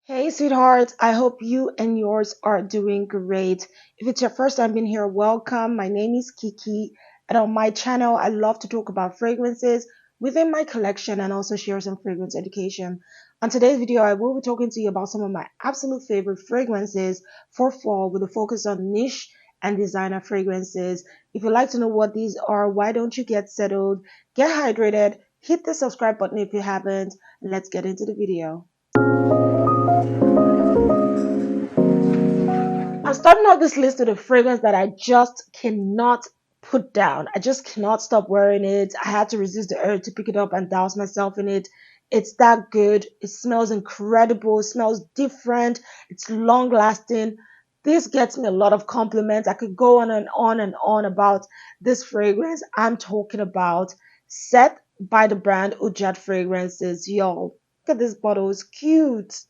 Hey, sweetheart. I hope you and yours are doing great. If it's your first time being here, welcome. My name is Kiki, and on my channel, I love to talk about fragrances within my collection and also share some fragrance education. On today's video, I will be talking to you about some of my absolute favorite fragrances for fall with a focus on niche and designer fragrances. If you'd like to know what these are, why don't you get settled, get hydrated, hit the subscribe button if you haven't, and let's get into the video. I'm starting out this list with a fragrance that I just cannot put down. I just cannot stop wearing it. I had to resist the urge to pick it up and douse myself in it. It's that good. It smells incredible. It smells different. It's long lasting. This gets me a lot of compliments. I could go on and on and on about this fragrance. I'm talking about Set by the brand Ujat Fragrances. Y'all, look at this bottle. It's cute.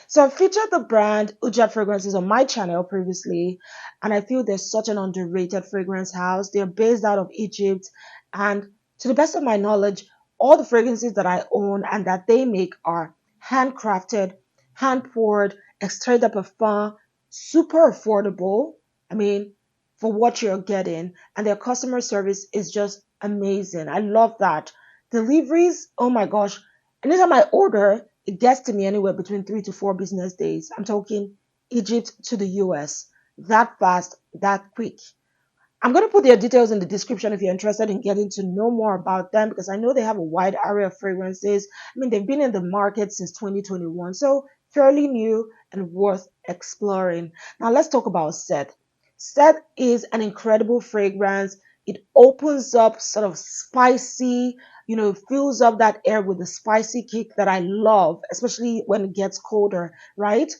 So I featured the brand Ujat Fragrances on my channel previously, and I feel they're such an underrated fragrance house. They're based out of Egypt, and to the best of my knowledge, all the fragrances that I own and that they make are handcrafted, hand poured, extrait de parfum, super affordable. I mean, for what you're getting, and their customer service is just amazing. I love that. Deliveries, oh my gosh. Anytime I order, it gets to me anywhere between 3 to 4 business days. I'm talking Egypt to the US. That fast, that quick. I'm going to put their details in the description if you're interested in getting to know more about them because I know they have a wide array of fragrances. I mean, they've been in the market since 2021, so fairly new and worth exploring. Now, let's talk about Set. Set is an incredible fragrance. It opens up sort of spicy, fills up that air with the spicy kick that I love, especially when it gets colder, right?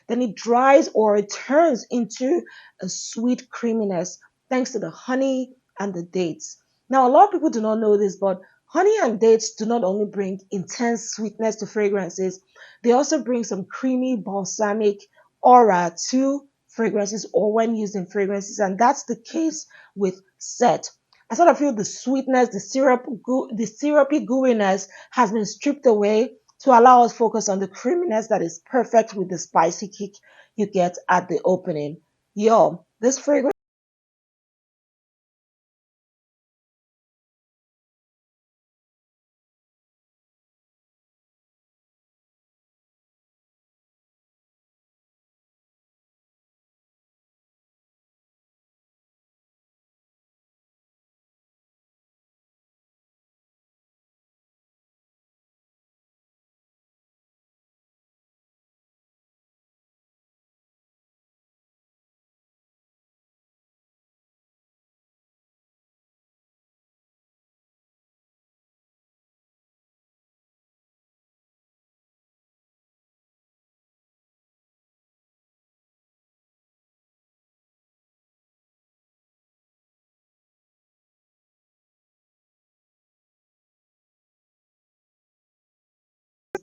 Then it dries or it turns into a sweet creaminess thanks to the honey and the dates. Now, a lot of people do not know this, but honey and dates do not only bring intense sweetness to fragrances, they also bring some creamy balsamic aura to fragrances or when used in fragrances, and that's the case with Set. I sort of feel the sweetness, the syrupy gooiness has been stripped away to allow us focus on the creaminess that is perfect with the spicy kick you get at the opening. Yo, this fragrance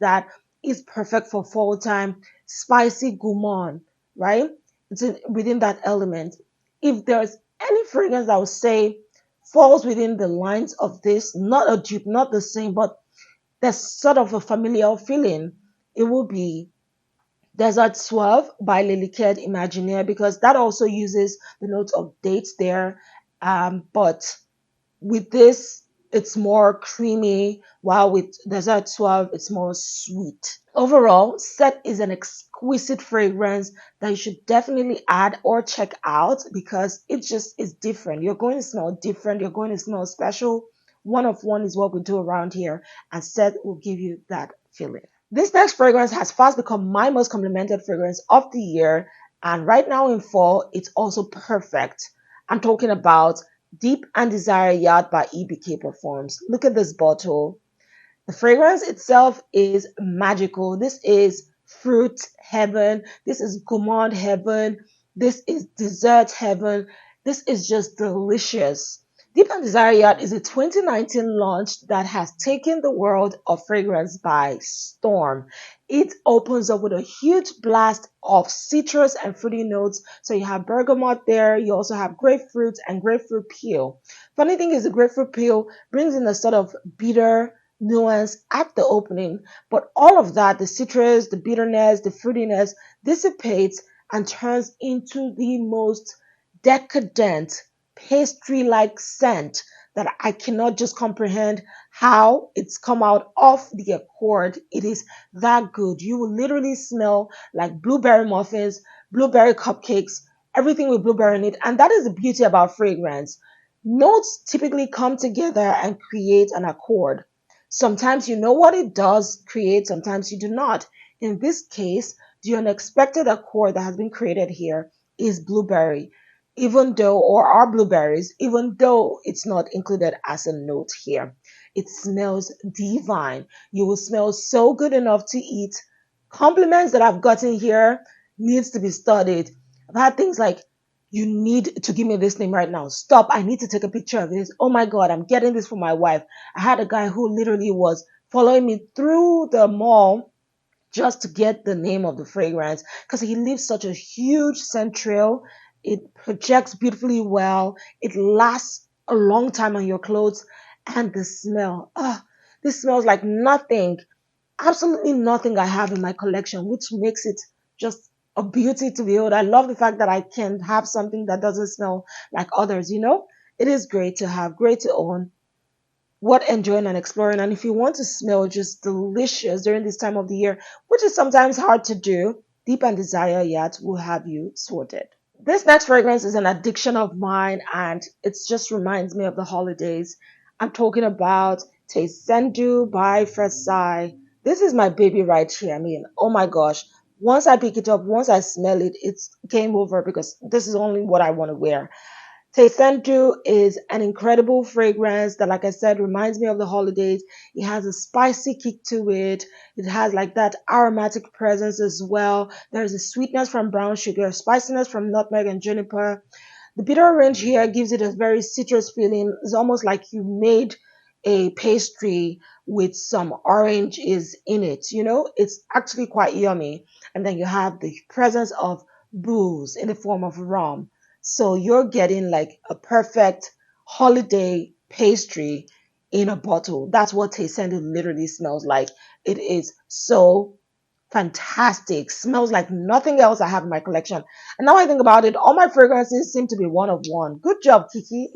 that is perfect for fall time, spicy gourmand, right? Within that element. If there's any fragrance I would say falls within the lines of this, not a dupe, not the same, but there's sort of a familiar feeling, it will be Desert Suave by Liliquette Imaginaire because that also uses the notes of dates there. But with this, it's more creamy, while with Desert Suave, it's more sweet. Overall, Set is an exquisite fragrance that you should definitely add or check out because it just is different. You're going to smell different. You're going to smell special. One of one is what we do around here, and Set will give you that feeling. This next fragrance has fast become my most complimented fragrance of the year, and right now in fall, it's also perfect. I'm talking about Deep and Desire Yacht by EBK Performs. Look at this bottle. The fragrance itself is magical. This is fruit heaven. This is gourmand heaven. This is dessert heaven. This is just delicious. Deep and Desire Yacht is a 2019 launch that has taken the world of fragrance by storm. It opens up with a huge blast of citrus and fruity notes. So you have bergamot there. You also have grapefruit and grapefruit peel. Funny thing is the grapefruit peel brings in a sort of bitter nuance at the opening, but all of that, the citrus, the bitterness, the fruitiness, dissipates and turns into the most decadent pastry like scent that I cannot just comprehend how it's come out of the accord. It is that good. You will literally smell like blueberry muffins, blueberry cupcakes, everything with blueberry in it. And that is the beauty about fragrance. Notes typically come together and create an accord. Sometimes you know what it does create, sometimes you do not. In this case, the unexpected accord that has been created here is blueberry, even though, or are blueberries, even though it's not included as a note here. It smells divine. You will smell so good enough to eat. Compliments that I've gotten here needs to be studied. I've had things like, you need to give me this name right now. Stop. I need to take a picture of this. Oh my God, I'm getting this for my wife. I had a guy who literally was following me through the mall just to get the name of the fragrance because he leaves such a huge scent trail. It projects beautifully well. It lasts a long time on your clothes. And the smell. This smells like nothing, absolutely nothing I have in my collection, which makes it just a beauty to behold. I love the fact that I can have something that doesn't smell like others, you know? It is great to have, great to own. What enjoying and exploring. And if you want to smell just delicious during this time of the year, which is sometimes hard to do, Deep and Desire Yacht will have you sorted. This next fragrance is an addiction of mine and it just reminds me of the holidays. I'm talking about Teisenddu by Frassai. This is my baby right here. I mean, oh my gosh. Once I pick it up, once I smell it, it's game over because this is only what I want to wear. Teisenddu is an incredible fragrance that, like I said, reminds me of the holidays. It has a spicy kick to it. It has like that aromatic presence as well. There's a sweetness from brown sugar, spiciness from nutmeg and juniper. The bitter range here gives it a very citrus feeling. It's almost like you made a pastry with some oranges in it. You know, it's actually quite yummy. And then you have the presence of booze in the form of rum. So you're getting like a perfect holiday pastry in a bottle. That's what Teisenddu literally smells like. It is so fantastic. Smells like nothing else I have in my collection. And now I think about it, all my fragrances seem to be one of one. Good job, Kiki.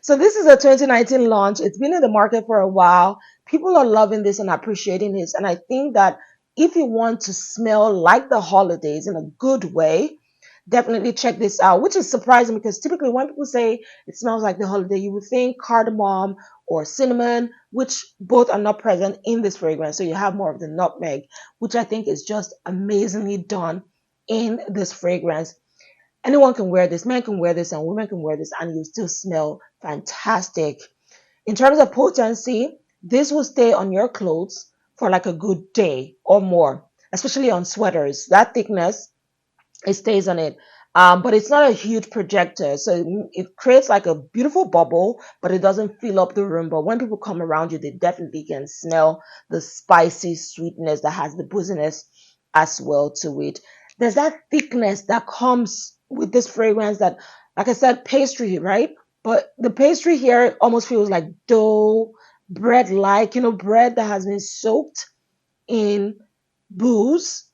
So this is a 2019 launch. It's been in the market for a while. People are loving this and appreciating this. And I think that if you want to smell like the holidays in a good way, definitely check this out, which is surprising because typically when people say it smells like the holiday, you would think cardamom or cinnamon, which both are not present in this fragrance. So you have more of the nutmeg, which I think is just amazingly done in this fragrance. Anyone can wear this, men can wear this, and women can wear this, and you still smell fantastic. In terms of potency, this will stay on your clothes for like a good day or more, especially on sweaters. That thickness, it stays on it. But it's not a huge projector, so it creates like a beautiful bubble, but it doesn't fill up the room. But when people come around you, they definitely can smell the spicy sweetness that has the booziness as well to it. There's that thickness that comes with this fragrance that, like I said, pastry, right? But the pastry here almost feels like dough, bread-like, you know, bread that has been soaked in booze,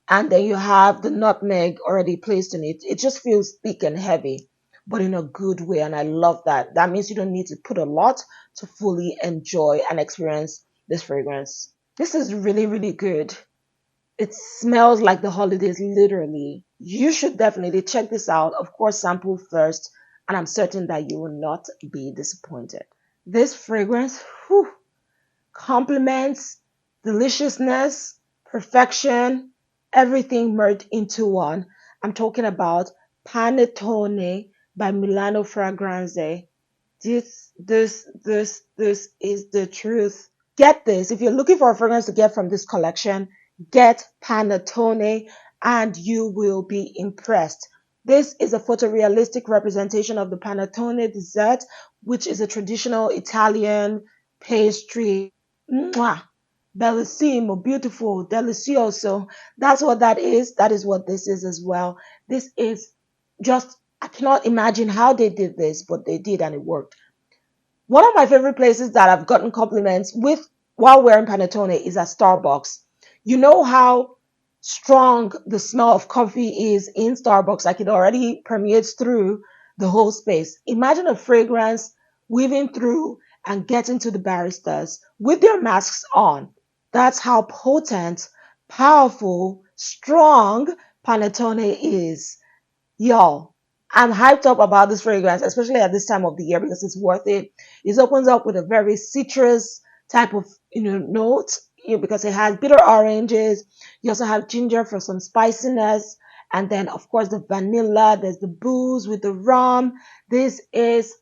and then you have the nutmeg already placed in it. It just feels thick and heavy, but in a good way, and I love that. That means you don't need to put a lot to fully enjoy and experience this fragrance. This is really, really good. It smells like the holidays, literally. You should definitely check this out. Of course, sample first, and I'm certain that you will not be disappointed. This fragrance, whew, complements deliciousness, perfection, everything merged into one. I'm talking about Panettone by Milano Fragranze. This is the truth. Get this. If you're looking for a fragrance to get from this collection, get Panettone and you will be impressed. This is a photorealistic representation of the panettone dessert, which is a traditional Italian pastry. Mwah! Bellissimo, beautiful, delicioso. That's what that is. That is what this is as well. This is just, I cannot imagine how they did this, but they did and it worked. One of my favorite places that I've gotten compliments with while wearing panettone is at Starbucks. You know how strong the smell of coffee is in Starbucks, like it already permeates through the whole space. Imagine a fragrance weaving through and getting to the baristas with their masks on. That's how potent, powerful, strong panettone is. Y'all, I'm hyped up about this fragrance, especially at this time of the year because it's worth it. It opens up with a very citrus type of note, because it has bitter oranges. You also have ginger for some spiciness, and then of course the vanilla. There's the booze with the rum. This is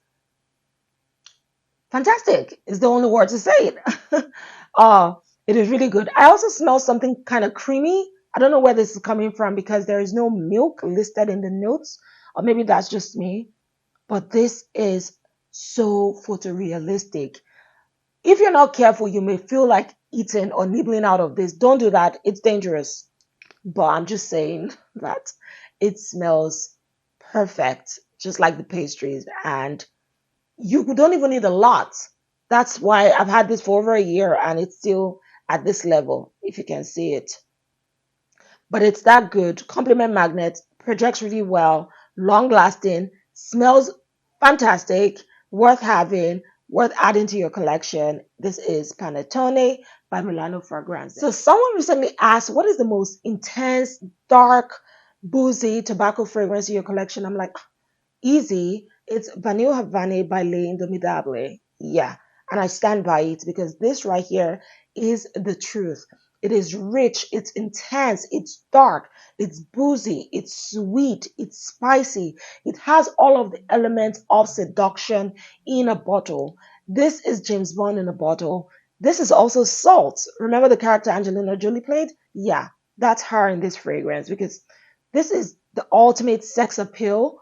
fantastic. Is the only word to say it. uh, it is really good. I also smell something kind of creamy. I don't know where this is coming from because there is no milk listed in the notes, or maybe that's just me. But this is so photorealistic. If you're not careful, you may feel like eating or nibbling out of this. Don't do that. It's dangerous. But I'm just saying that it smells perfect, just like the pastries, and you don't even need a lot. That's why I've had this for over a year and it's still at this level, if you can see it. But it's that good. Compliment magnet, projects really well, long lasting, smells fantastic, worth having, worth adding to your collection. This is Panettone by Milano Fragran. So someone recently asked, what is the most intense, dark, boozy tobacco fragrance in your collection? I'm like, easy. It's Vanille Havane by Le Indomidable. Yeah. And I stand by it because this right here is the truth. It is rich, it's intense, it's dark, it's boozy, it's sweet, it's spicy. It has all of the elements of seduction in a bottle. This is James Bond in a bottle. This is also salt. Remember the character Angelina Jolie played? Yeah, that's her in this fragrance because this is the ultimate sex appeal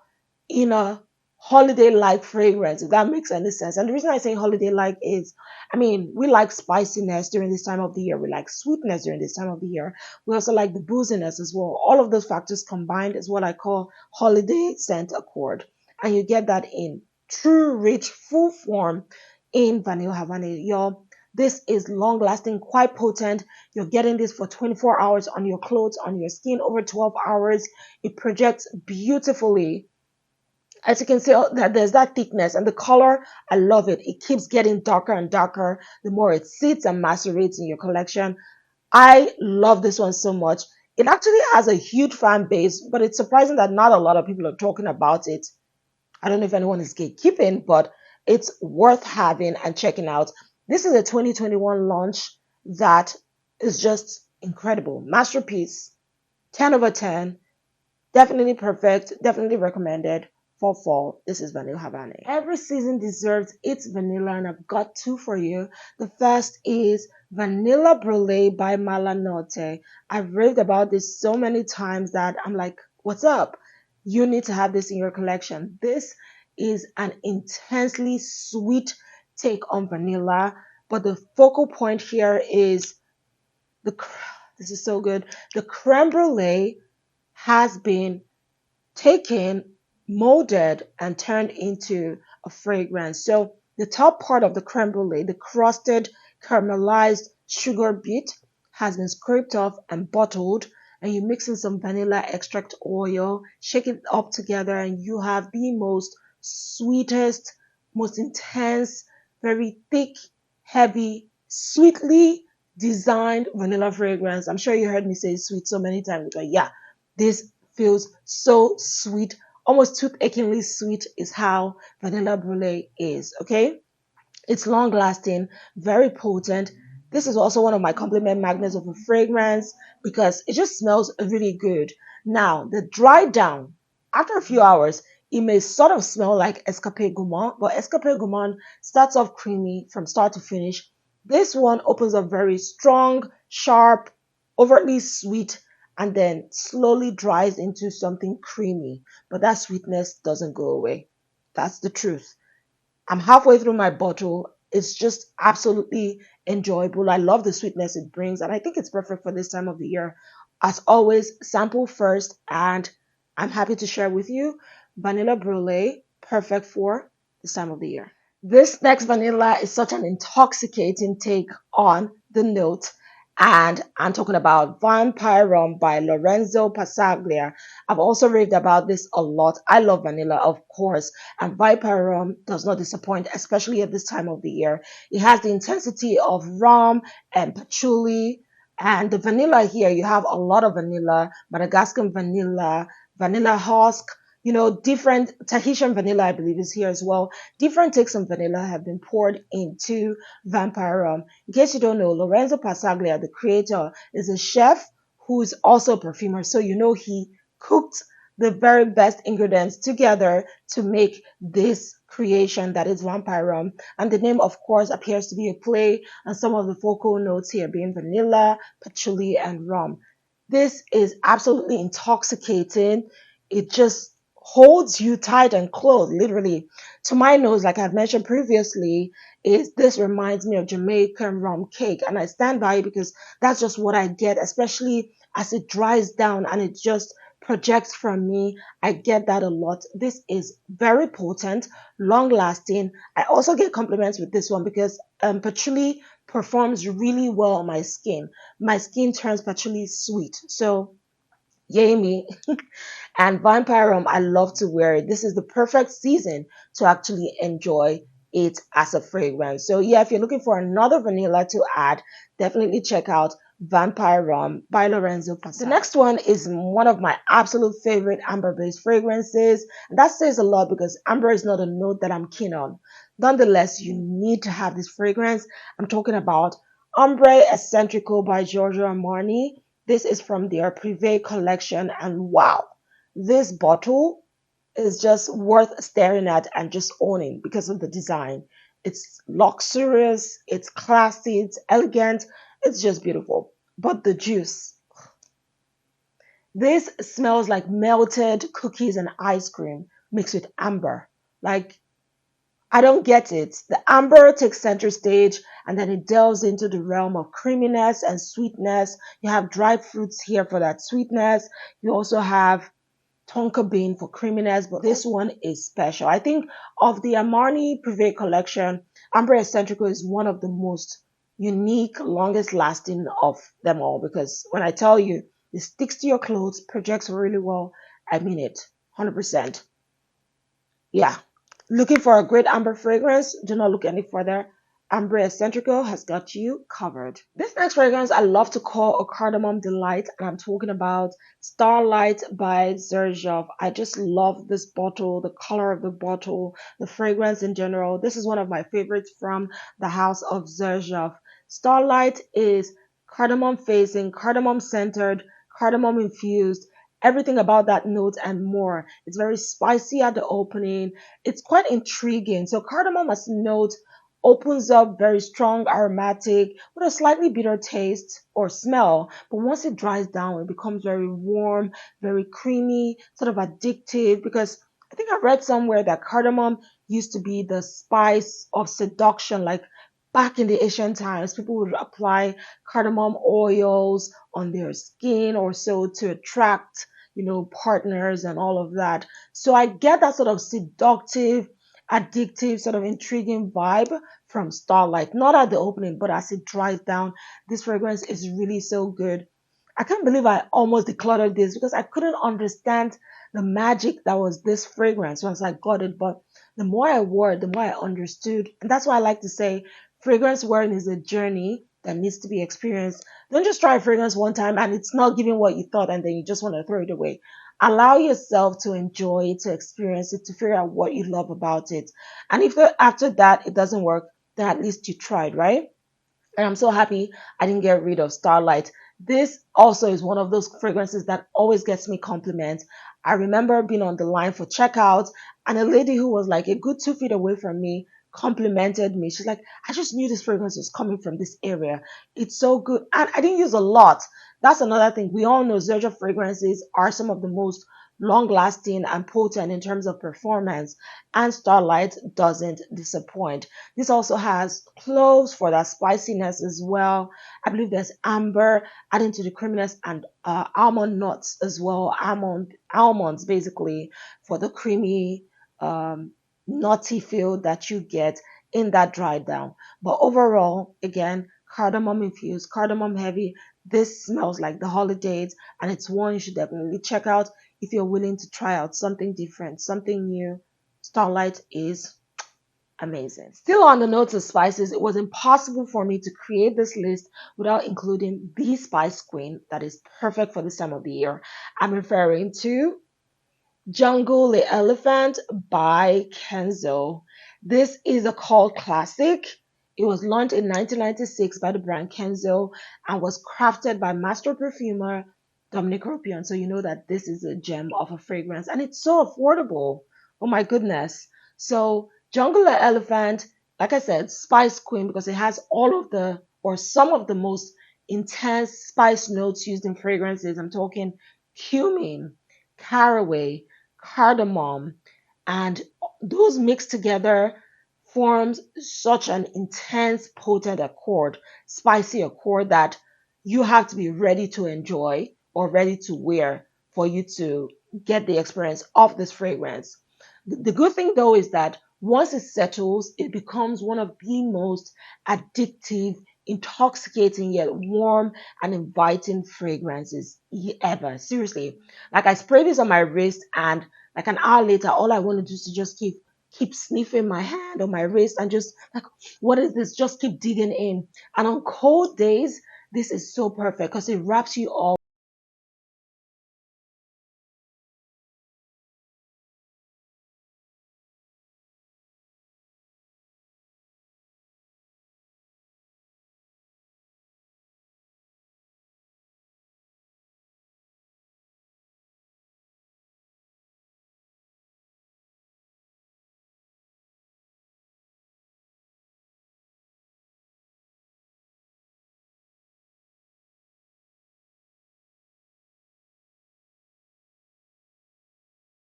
in a holiday-like fragrance, if that makes any sense. And the reason I say holiday-like is, I mean, we like spiciness during this time of the year. We like sweetness during this time of the year. We also like the booziness as well. All of those factors combined is what I call holiday scent accord. And you get that in true, rich, full form in Vanille Havana. Y'all, this is long lasting, quite potent. You're getting this for 24 hours on your clothes, on your skin, over 12 hours. It projects beautifully. As you can see, that there's that thickness and the color. I love it. It keeps getting darker and darker the more it sits and macerates in your collection. I love this one so much. It actually has a huge fan base, but it's surprising that not a lot of people are talking about it. I don't know if anyone is gatekeeping, but it's worth having and checking out. This is a 2021 launch that is just incredible. Masterpiece, 10 over 10. Definitely perfect, definitely recommended for fall. This is Vanille Havana. Every season deserves its vanilla, and I've got two for you. The first is Vanilla Brulee by Malanotte. I've raved about this so many times that I'm like, what's up? You need to have this in your collection. This is an intensely sweet take on vanilla, but the focal point here is the, this is so good. The creme brulee has been taken, molded, and turned into a fragrance. So the top part of the creme brulee, the crusted caramelized sugar bit, has been scraped off and bottled, and you mix in some vanilla extract oil, shake it up together, and you have the most sweetest, most intense, very thick, heavy, sweetly designed vanilla fragrance. I'm sure you heard me say sweet so many times, but yeah, this feels so sweet, almost tooth-achingly sweet is how Vanilla Brulee is, okay? It's long lasting, very potent. This is also one of my compliment magnets of a fragrance because it just smells really good. Now, the dry down, after a few hours, it may sort of smell like Escape Gourmand, but Escape Gourmand starts off creamy from start to finish. This one opens up very strong, sharp, overtly sweet, and then slowly dries into something creamy. But that sweetness doesn't go away. That's the truth. I'm halfway through my bottle. It's just absolutely enjoyable. I love the sweetness it brings, and I think it's perfect for this time of the year. As always, sample first, and I'm happy to share with you Vanilla Brulee, perfect for this time of the year. This next vanilla is such an intoxicating take on the note. And I'm talking about Vampire Rum by Lorenzo Passaglia. I've also raved about this a lot. I love vanilla, of course, and Vampire Rum does not disappoint, especially at this time of the year. It has the intensity of rum and patchouli. And the vanilla here, you have a lot of vanilla, Madagascar vanilla, vanilla husk, different Tahitian vanilla, I believe, is here as well. Different takes on vanilla have been poured into Vampire Rum. In case you don't know, Lorenzo Passaglia, the creator, is a chef who's also a perfumer. So he cooked the very best ingredients together to make this creation that is Vampire Rum. And the name, of course, appears to be a play on some of the focal notes here being vanilla, patchouli, and rum. This is absolutely intoxicating. It just holds you tight and close, literally. To my nose, like I've mentioned previously, is this reminds me of Jamaican rum cake, and I stand by it because that's just what I get, especially as it dries down and it just projects from me. I get that a lot. This is very potent, long lasting. I also get compliments with this one because patchouli performs really well on my skin. My skin turns patchouli sweet. So yay me. And Vampire Rum, I love to wear it. This is the perfect season to actually enjoy it as a fragrance. So yeah, if you're looking for another vanilla to add, definitely check out Vampire Rum by Lorenzo Passai. The next one is one of my absolute favorite amber-based fragrances. And that says a lot because amber is not a note that I'm keen on. Nonetheless, you need to have this fragrance. I'm talking about Ombre Eccentrico by Giorgio Armani. This is from their Privé collection, and wow, this bottle is just worth staring at and just owning because of the design. It's luxurious, it's classy, it's elegant, it's just beautiful. But the juice, this smells like melted cookies and ice cream mixed with amber. Like, I don't get it. The amber takes center stage and then it delves into the realm of creaminess and sweetness. You have dried fruits here for that sweetness. You also have tonka bean for creaminess, but this one is special. I think of the Armani Privé collection, Ambre Eccentrico is one of the most unique, longest lasting of them all because when I tell you it sticks to your clothes, projects really well, I mean it, 100%. Yeah. Looking for a great amber fragrance? Do not look any further. Ambre Eccentrico has got you covered. This next fragrance I love to call a cardamom delight, and I'm talking about Starlight by Xerjoff. I just love this bottle, the color of the bottle, the fragrance in general. This is one of my favorites from the house of Xerjoff. Starlight is cardamom facing, cardamom centered, cardamom infused, everything about that note and more. It's very spicy at the opening. It's quite intriguing. So cardamom as a note opens up very strong aromatic with a slightly bitter taste or smell, but once it dries down it becomes very warm, very creamy, sort of addictive because I think I read somewhere that cardamom used to be the spice of seduction. Like back in the ancient times, people would apply cardamom oils on their skin or so to attract, partners and all of that. So I get that sort of seductive, addictive, sort of intriguing vibe from Starlight. Not at the opening, but as it dries down, this fragrance is really so good. I can't believe I almost decluttered this because I couldn't understand the magic that was this fragrance once I got it. But the more I wore it, the more I understood. And that's why I like to say fragrance wearing is a journey that needs to be experienced. Don't just try a fragrance one time and it's not giving what you thought and then you just want to throw it away. Allow yourself to enjoy it, to experience it, to figure out what you love about it. And if after that it doesn't work, then at least you tried, right? And I'm so happy I didn't get rid of Starlight. This also is one of those fragrances that always gets me compliments. I remember being on the line for checkout and a lady who was like a good 2 feet away from me complimented me. She's like, I just knew this fragrance was coming from this area. It's so good. And I didn't use a lot. That's another thing. We all know Xerjoff fragrances are some of the most long lasting and potent in terms of performance, and Starlight doesn't disappoint. This also has cloves for that spiciness as well. I believe there's amber adding to the creaminess and almond nuts as well. Almonds basically for the creamy, nutty feel that you get in that dry down. But overall, again, cardamom infused, cardamom heavy. This smells like the holidays, and it's one you should definitely check out if you're willing to try out something different, something new. Starlight is amazing. Still on the notes of spices, it was impossible for me to create this list without including the spice queen that is perfect for this time of the year. I'm referring to Jungle the Elephant by Kenzo. This is a cult classic. It was launched in 1996 by the brand Kenzo and was crafted by master perfumer Dominic Ropion. So you know that this is a gem of a fragrance and it's so affordable. Oh my goodness. So Jungle the Elephant, like I said, Spice Queen because it has all of the or some of the most intense spice notes used in fragrances. I'm talking cumin, caraway, cardamom, and those mixed together forms such an intense, potent accord, spicy accord that you have to be ready to enjoy or ready to wear for you to get the experience of this fragrance. The good thing though is that once it settles, it becomes one of the most addictive, intoxicating yet warm and inviting fragrances ever. Seriously, like I spray this on my wrist and like an hour later, all I want to do is to just keep sniffing my hand or my wrist and just like, what is this? Just keep digging in. And on cold days, this is so perfect because it wraps you all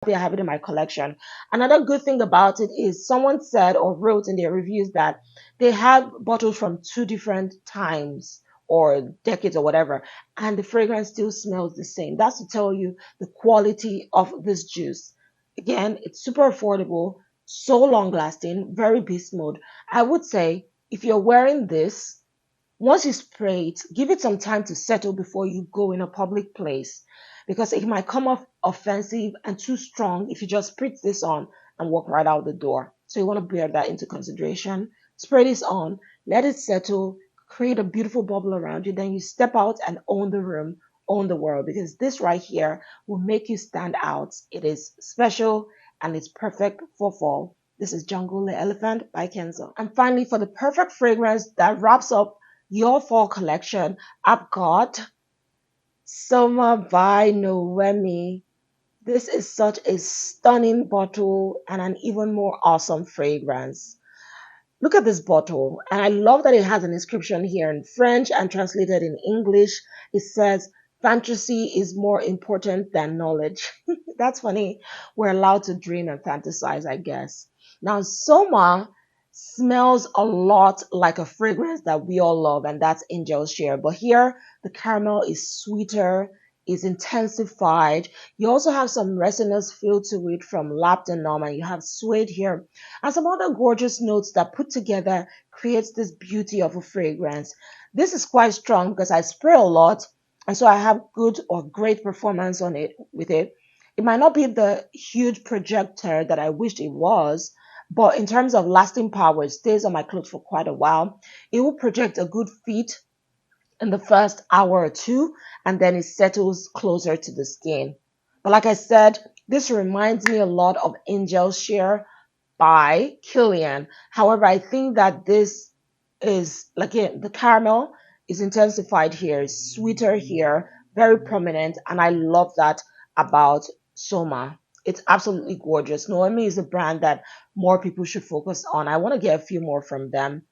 I have it in my collection. Another good thing about it is someone said or wrote in their reviews that they have bottles from two different times or decades or whatever, and the fragrance still smells the same. That's to tell you the quality of this juice. Again, it's super affordable, so long lasting, very beast mode. I would say if you're wearing this, once you spray it, give it some time to settle before you go in a public place because it might come off offensive and too strong if you just spritz this on and walk right out the door. So you want to bear that into consideration. Spray this on, let it settle, create a beautiful bubble around you. Then you step out and own the room, own the world because this right here will make you stand out. It is special and it's perfect for fall. This is Jungle the Elephant by Kenzo. And finally, for the perfect fragrance that wraps up your fall collection, I've got Summer by Noemi. This is such a stunning bottle and an even more awesome fragrance. Look at this bottle, and I love that it has an inscription here in French and translated in English. It says, fantasy is more important than knowledge. That's funny. We're allowed to dream and fantasize, I guess. Now, Soma smells a lot like a fragrance that we all love, and that's Angel's Share. But here, the caramel is sweeter, is intensified. You also have some resinous feel to it from Lapdanum, and you have suede here, and some other gorgeous notes that put together creates this beauty of a fragrance. This is quite strong because I spray a lot, and so I have good or great performance on it with it. It might not be the huge projector that I wished it was, but in terms of lasting power, it stays on my clothes for quite a while. It will project a good fit in the first hour or two, and then it settles closer to the skin. But like I said, this reminds me a lot of Angel's Share by Killian. However, I think that this is like the caramel is intensified here, is sweeter here, very prominent, and I love that about Soma. It's absolutely gorgeous. Noemi is a brand that more people should focus on. I want to get a few more from them.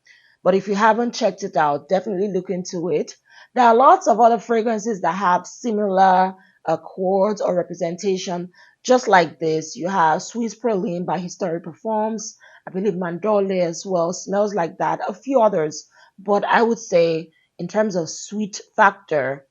But if you haven't checked it out, definitely look into it. There are lots of other fragrances that have similar chords or representation, just like this. You have Swiss Praline by Historic Performs. I believe Mandorle as well smells like that. A few others, but I would say in terms of sweet factor,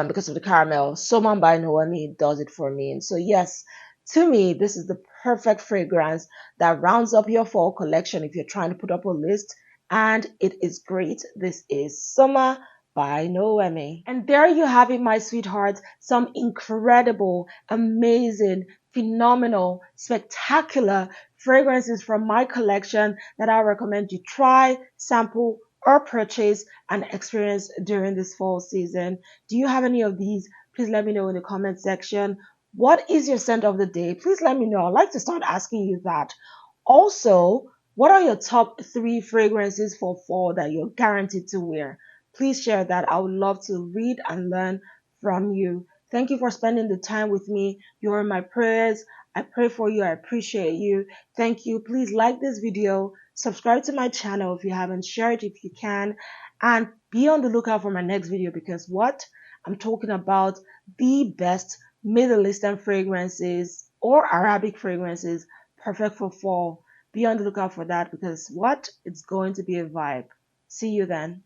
because of the caramel, Soman by Noemi does it for me. And so yes, To me, this is the perfect fragrance that rounds up your fall collection if you're trying to put up a list, and it is great. This is Summer by Noemi. And there you have it, my sweethearts. Some incredible, amazing, phenomenal, spectacular fragrances from my collection that I recommend you try, sample, or purchase and experience during this fall season. Do you have any of these? Please let me know in the comment section. What is your scent of the day? Please let me know. I'd like to start asking you that. Also, what are your top three fragrances for fall that you're guaranteed to wear? Please share that. I would love to read and learn from you. Thank you for spending the time with me. You're in my prayers. I pray for you. I appreciate you. Thank you. Please like this video. Subscribe to my channel if you haven't. Share it if you can. And be on the lookout for my next video because what? I'm talking about the best Middle Eastern fragrances or Arabic fragrances perfect for fall. Be on the lookout for that because what? It's going to be a vibe. See you then.